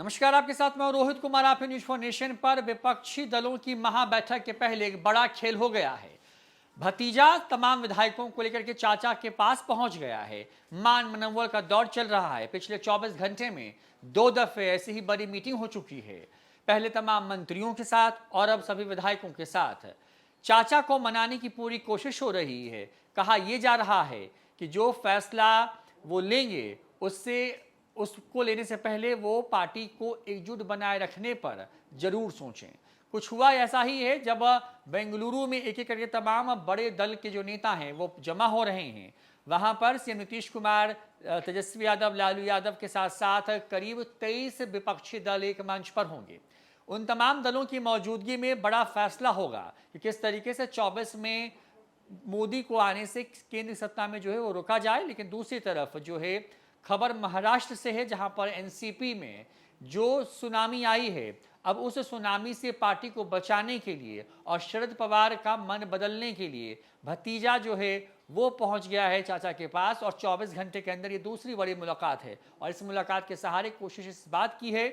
नमस्कार, आपके साथ मैं रोहित कुमार। आप न्यूज फॉर नेशन पर विपक्षी दलों की महाबैठक के पहले एक बड़ा खेल हो गया है। भतीजा तमाम विधायकों को लेकर के चाचा के पास पहुंच गया है। मान मनोबल का दौर चल रहा है। पिछले 24 घंटे में 2 दफे ऐसी ही बड़ी मीटिंग हो चुकी है। पहले तमाम मंत्रियों के साथ और अब सभी विधायकों के साथ। चाचा को मनाने की पूरी कोशिश हो रही है। कहा यह जा रहा है कि जो फैसला वो लेंगे उसको लेने से पहले वो पार्टी को एकजुट बनाए रखने पर जरूर सोचें। कुछ हुआ ऐसा ही है जब बेंगलुरु में एक एक करके तमाम बड़े दल के जो नेता हैं वो जमा हो रहे हैं। वहां पर सीएम नीतीश कुमार, तेजस्वी यादव, लालू यादव के साथ साथ करीब 23 विपक्षी दल एक मंच पर होंगे। उन तमाम दलों की मौजूदगी में बड़ा फैसला होगा कि किस तरीके से 24 में मोदी को आने से केंद्र सत्ता में जो है वो रोका जाए। लेकिन दूसरी तरफ जो है खबर महाराष्ट्र से है, जहां पर एनसीपी में जो सुनामी आई है, अब उस सुनामी से पार्टी को बचाने के लिए और शरद पवार का मन बदलने के लिए भतीजा जो है वो पहुंच गया है चाचा के पास। और 24 घंटे के अंदर ये दूसरी बड़ी मुलाकात है और इस मुलाकात के सहारे कोशिश इस बात की है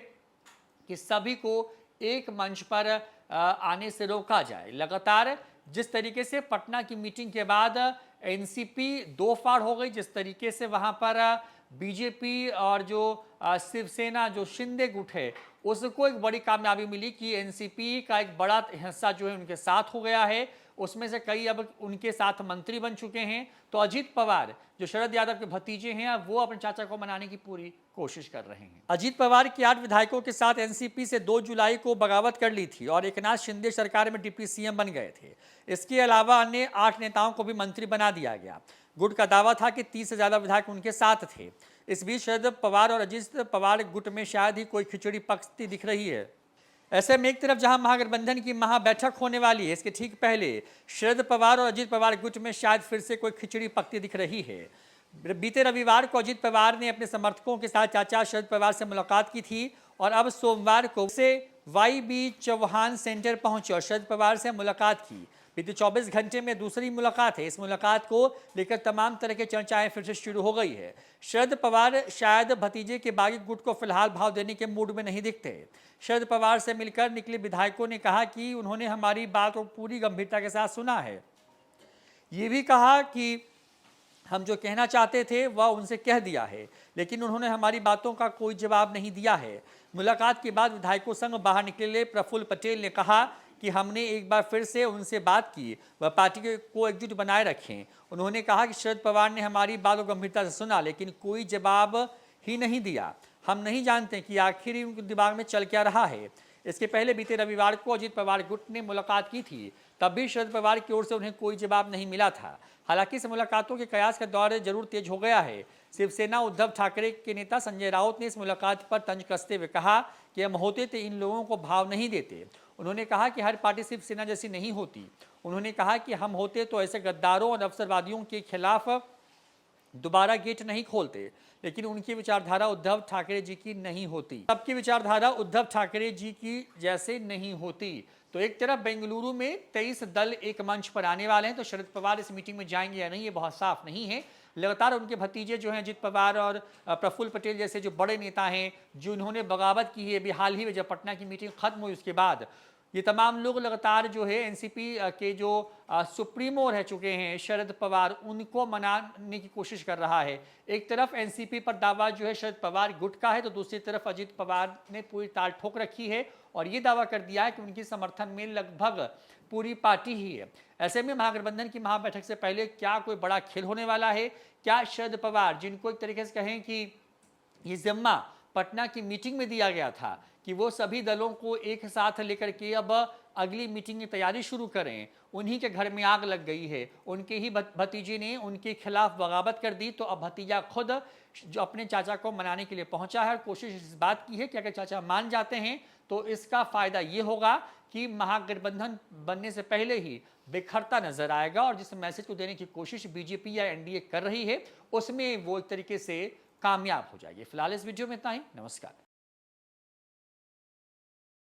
कि सभी को एक मंच पर आने से रोका जाए। लगातार जिस तरीके से पटना की मीटिंग के बाद एनसीपी दो फाड़ हो गई, जिस तरीके से वहां पर बीजेपी और जो शिवसेना जो शिंदे गुट है उसको एक बड़ी कामयाबी मिली कि एनसीपी का एक बड़ा हिस्सा जो है उनके साथ हो गया है। उसमें से कई अब उनके साथ मंत्री बन चुके हैं। तो अजीत पवार जो शरद यादव के भतीजे हैं वो अपने चाचा को मनाने की पूरी कोशिश कर रहे हैं। अजीत पवार की 8 विधायकों के साथ एनसीपी से 2 जुलाई को बगावत कर ली थी और एकनाथ शिंदे सरकार में डिप्टी सीएम बन गए थे। इसके अलावा अन्य 8 नेताओं को भी मंत्री बना दिया गया। गुट का दावा था कि 30 से ज्यादा विधायक उनके साथ थे। इस बीच शरद पवार और अजीत पवार गुट में शायद ही कोई खिचड़ी पकती दिख रही है। ऐसे में एक तरफ जहां महागठबंधन की महाबैठक होने वाली है, इसके ठीक पहले शरद पवार और अजीत पवार गुट में शायद फिर से कोई खिचड़ी पकती दिख रही है। बीते रविवार को अजीत पवार ने अपने समर्थकों के साथ चाचा शरद पवार से मुलाकात की थी और अब सोमवार को से वाई.बी. चौहान सेंटर पहुंचे और शरद पवार से मुलाकात की। बीते 24 घंटे में दूसरी मुलाकात है। इस मुलाकात को लेकर तमाम तरह की चर्चाएं फिर से शुरू हो गई है। शरद पवार शायद भतीजे के बागी गुट को फिलहाल भाव देने के मूड में नहीं दिखते। शरद पवार से मिलकर निकले विधायकों ने कहा कि उन्होंने हमारी बात को पूरी गंभीरता के साथ सुना है। ये भी कहा कि हम जो कहना चाहते थे वह उनसे कह दिया है, लेकिन उन्होंने हमारी बातों का कोई जवाब नहीं दिया है। मुलाकात के बाद विधायकों संग बाहर निकले प्रफुल्ल पटेल ने कहा कि हमने एक बार फिर से उनसे बात की, वह पार्टी को एकजुट बनाए रखें। उन्होंने कहा कि शरद पवार ने हमारी बात को गंभीरता से सुना लेकिन कोई जवाब ही नहीं दिया। हम नहीं जानते कि आखिर उनके दिमाग में चल क्या रहा है। इसके पहले बीते रविवार को अजीत पवार गुट ने मुलाकात की थी, तब भी शरद पवार की ओर से उन्हें कोई जवाब नहीं मिला था। हालांकि इस मुलाकातों के कयास का दौर जरूर तेज हो गया है। शिवसेना उद्धव ठाकरे के नेता संजय राउत ने इस मुलाकात पर तंज कसते हुए कहा कि हम होते तो इन लोगों को भाव नहीं देते। उन्होंने कहा कि हर पार्टी शिवसेना जैसी नहीं होती। उन्होंने कहा कि हम होते तो ऐसे गद्दारों और अवसरवादियों के खिलाफ दोबारा गेट नहीं खोलते, लेकिन उनकी विचारधारा उद्धव ठाकरे जी की नहीं होती। सबकी विचारधारा उद्धव ठाकरे जी की जैसे नहीं होती। तो एक तरफ बेंगलुरु में 23 दल एक मंच पर आने वाले हैं, तो शरद पवार इस मीटिंग में जाएंगे या नहीं ये बहुत साफ नहीं है। लगातार उनके भतीजे जो हैं अजीत पवार और प्रफुल्ल पटेल जैसे जो बड़े नेता हैं जिन्होंने बगावत की है अभी हाल ही में जब पटना की मीटिंग खत्म हुई उसके बाद, ये तमाम लोग लगातार जो है एनसीपी के जो सुप्रीमो रह चुके हैं शरद पवार, उनको मनाने की कोशिश कर रहा है। एक तरफ एनसीपी पर दावा जो है शरद पवार गुट का है, तो दूसरी तरफ अजीत पवार ने पूरी ताल ठोक रखी है और ये दावा कर दिया है कि उनकी समर्थन में लगभग पूरी पार्टी ही है। ऐसे में महागठबंधन की महाबैठक से पहले क्या कोई बड़ा खेल होने वाला है? क्या शरद पवार, जिनको एक तरीके से कहें कि ये जिम्मा पटना की मीटिंग में दिया गया था कि वो सभी दलों को एक साथ लेकर के अब अगली मीटिंग की तैयारी शुरू करें, उन्हीं के घर में आग लग गई है। उनके ही भतीजे ने उनके खिलाफ बगावत कर दी, तो अब भतीजा खुद जो अपने चाचा को मनाने के लिए पहुंचा है और कोशिश इस बात की है कि अगर चाचा मान जाते हैं तो इसका फायदा ये होगा कि महागठबंधन बनने से पहले ही बिखरता नजर आएगा और जिस मैसेज को देने की कोशिश बीजेपी या एनडीए कर रही है उसमें वो एक तरीके से कामयाब हो जाएगी। फिलहाल इस वीडियो में इतना ही। नमस्कार।